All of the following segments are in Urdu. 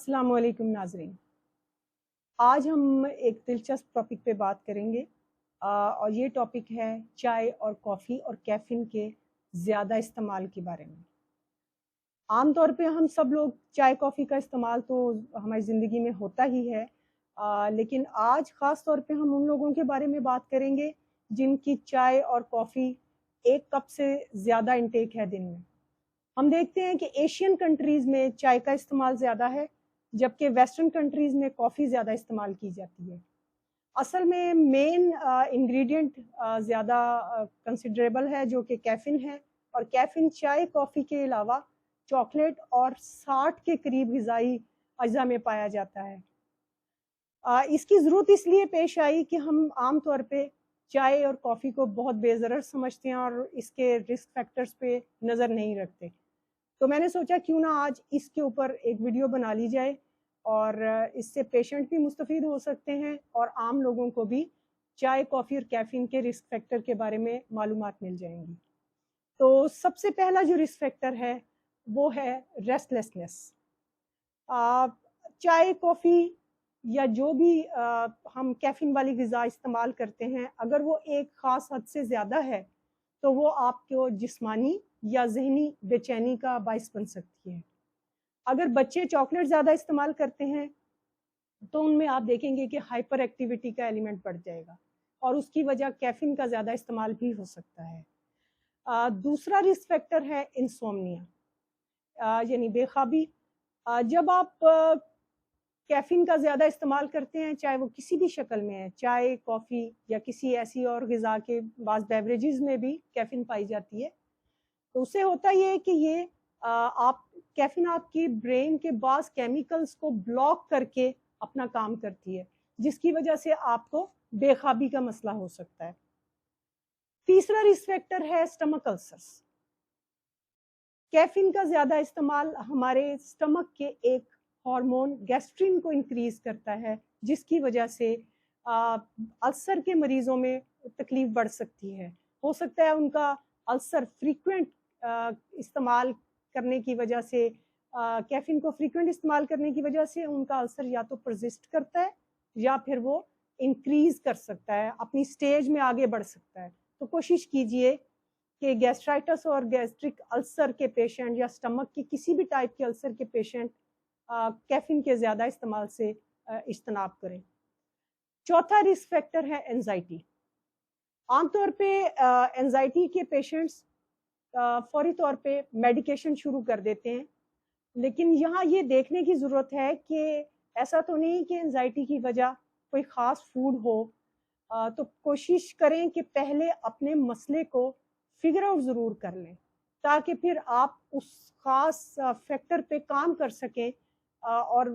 السلام علیکم ناظرین، آج ہم ایک دلچسپ ٹاپک پہ بات کریں گے اور یہ ٹاپک ہے چائے اور کافی اور کیفین کے زیادہ استعمال کے بارے میں۔ عام طور پہ ہم سب لوگ چائے کافی کا استعمال تو ہماری زندگی میں ہوتا ہی ہے، لیکن آج خاص طور پہ ہم ان لوگوں کے بارے میں بات کریں گے جن کی چائے اور کافی ایک کپ سے زیادہ انٹیک ہے دن میں۔ ہم دیکھتے ہیں کہ ایشین کنٹریز میں چائے کا استعمال زیادہ ہے، جبکہ ویسٹرن کنٹریز میں کافی زیادہ استعمال کی جاتی ہے۔ اصل میں مین انگریڈینٹ زیادہ کنسیڈریبل ہے جو کہ کیفین ہے، اور کیفین چائے کافی کے علاوہ چاکلیٹ اور 60 کے قریب غذائی اجزاء میں پایا جاتا ہے۔ اس کی ضرورت اس لیے پیش آئی کہ ہم عام طور پہ چائے اور کافی کو بہت بے ضرر سمجھتے ہیں اور اس کے رسک فیکٹرز پہ نظر نہیں رکھتے، تو میں نے سوچا کیوں نہ آج اس کے اوپر ایک ویڈیو بنا لی جائے، اور اس سے پیشنٹ بھی مستفید ہو سکتے ہیں اور عام لوگوں کو بھی چائے کافی اور کیفین کے رسک فیکٹر کے بارے میں معلومات مل جائیں گی۔ تو سب سے پہلا جو رسک فیکٹر ہے وہ ہے ریسٹ لیسنس۔ چائے کافی یا جو بھی ہم کیفین والی غذا استعمال کرتے ہیں، اگر وہ ایک خاص حد سے زیادہ ہے تو وہ آپ کو جسمانی یا ذہنی بے چینی کا باعث بن سکتی ہے۔ اگر بچے چاکلیٹ زیادہ استعمال کرتے ہیں تو ان میں آپ دیکھیں گے کہ ہائپر ایکٹیویٹی کا ایلیمنٹ بڑھ جائے گا، اور اس کی وجہ کیفین کا زیادہ استعمال بھی ہو سکتا ہے۔ دوسرا رسک فیکٹر ہے انسومنیا، یعنی بے خوابی۔ جب آپ کیفین کا زیادہ استعمال کرتے ہیں، چاہے وہ کسی بھی شکل میں ہے، چائے کافی یا کسی ایسی اور غذا کے بعض بیوریجز میں بھی کیفین پائی جاتی ہے، تو اس سے ہوتا یہ ہے کہ یہ کیفین آپ کی برین کے بعض کیمیکلز کو بلاک کر کے اپنا کام کرتی ہے، جس کی وجہ سے آپ کو بے خوابی کا مسئلہ ہو سکتا ہے۔ تیسرا رسک فیکٹر ہے اسٹمک السرز۔ کیفین کا زیادہ استعمال ہمارے اسٹمک کے ایک ہارمون گیسٹرین کو انکریز کرتا ہے، جس کی وجہ سے السر کے مریضوں میں تکلیف بڑھ سکتی ہے۔ ہو سکتا ہے ان کا السر فریکوینٹ استعمال کرنے کی وجہ سے، کیفین کو فریکوینٹ استعمال کرنے کی وجہ سے ان کا السر یا تو پرزسٹ کرتا ہے یا پھر وہ انکریز کر سکتا ہے، اپنی سٹیج میں آگے بڑھ سکتا ہے۔ تو کوشش کیجئے کہ گیسٹرائٹس اور گیسٹرک السر کے پیشنٹ یا اسٹمک کی کسی بھی ٹائپ کے السر کے پیشنٹ کیفین کے زیادہ استعمال سے اجتناب کریں۔ چوتھا رسک فیکٹر ہے اینزائٹی۔ عام طور پہ اینزائٹی کے پیشنٹس فوری طور پہ میڈیکیشن شروع کر دیتے ہیں، لیکن یہاں یہ دیکھنے کی ضرورت ہے کہ ایسا تو نہیں کہ اینزائٹی کی وجہ کوئی خاص فوڈ ہو، تو کوشش کریں کہ پہلے اپنے مسئلے کو فگر آؤٹ ضرور کر لیں، تاکہ پھر آپ اس خاص فیکٹر پہ کام کر سکیں، اور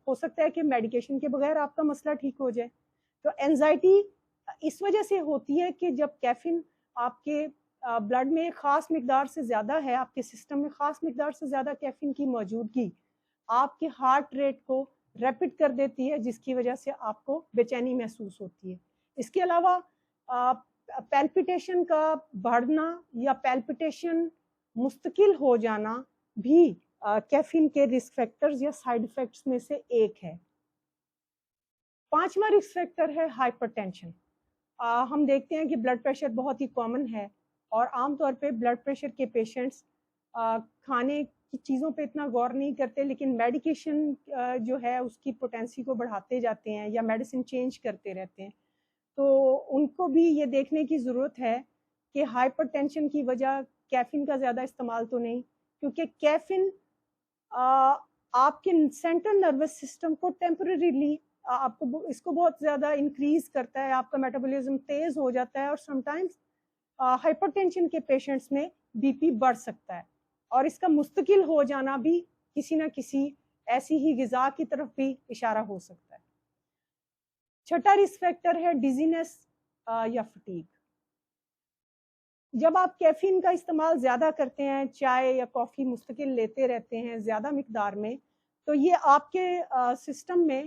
ہو سکتا ہے کہ میڈیکیشن کے بغیر آپ کا مسئلہ ٹھیک ہو جائے۔ تو اینزائٹی اس وجہ سے ہوتی ہے کہ جب کیفین آپ کے بلڈ میں خاص مقدار سے زیادہ ہے، آپ کے سسٹم میں خاص مقدار سے زیادہ کیفین کی موجودگی آپ کے ہارٹ ریٹ کو ریپڈ کر دیتی ہے، جس کی وجہ سے آپ کو بے چینی محسوس ہوتی ہے۔ اس کے علاوہ پیلپیٹیشن کا بڑھنا یا پیلپیٹیشن مستقل ہو جانا بھی کیفین کے رسک فیکٹرز یا سائیڈ افیکٹس میں سے ایک ہے۔ پانچواں رسک فیکٹر ہے ہائپر ٹینشن۔ ہم دیکھتے ہیں کہ بلڈ پریشر بہت ہی کامن ہے، اور عام طور پہ بلڈ پریشر کے پیشنٹس کھانے کی چیزوں پہ اتنا غور نہیں کرتے، لیکن میڈیکیشن جو ہے اس کی پوٹینسی کو بڑھاتے جاتے ہیں یا میڈیسن چینج کرتے رہتے ہیں۔ تو ان کو بھی یہ دیکھنے کی ضرورت ہے کہ ہائپر ٹینشن کی وجہ کیفین کا زیادہ استعمال تو نہیں، کیونکہ کیفین آپ کے سینٹرل نروس سسٹم کو ٹیمپرریلی آپ کو اس کو بہت زیادہ انکریز کرتا ہے، آپ کا میٹابولزم تیز ہو جاتا ہے، اور سم ٹائمز ہائپر ٹینشن کے پیشنٹس میں بی پی بڑھ سکتا ہے، اور اس کا مستقل ہو جانا بھی کسی نہ کسی ایسی ہی غذا کی طرف بھی اشارہ ہو سکتا ہے۔ چھٹا رسک فیکٹر ہے ڈیزینس یا فٹیگ۔ جب آپ کیفین کا استعمال زیادہ کرتے ہیں، چائے یا کافی مستقل لیتے رہتے ہیں زیادہ مقدار میں، تو یہ آپ کے سسٹم میں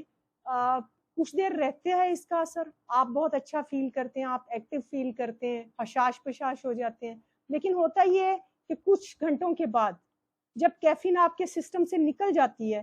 کچھ دیر رہتے ہیں اس کا اثر، آپ بہت اچھا فیل کرتے ہیں، آپ ایکٹیو فیل کرتے ہیں، حشاش پشاش ہو جاتے ہیں، لیکن ہوتا یہ ہے کہ کچھ گھنٹوں کے بعد جب کیفین آپ کے سسٹم سے نکل جاتی ہے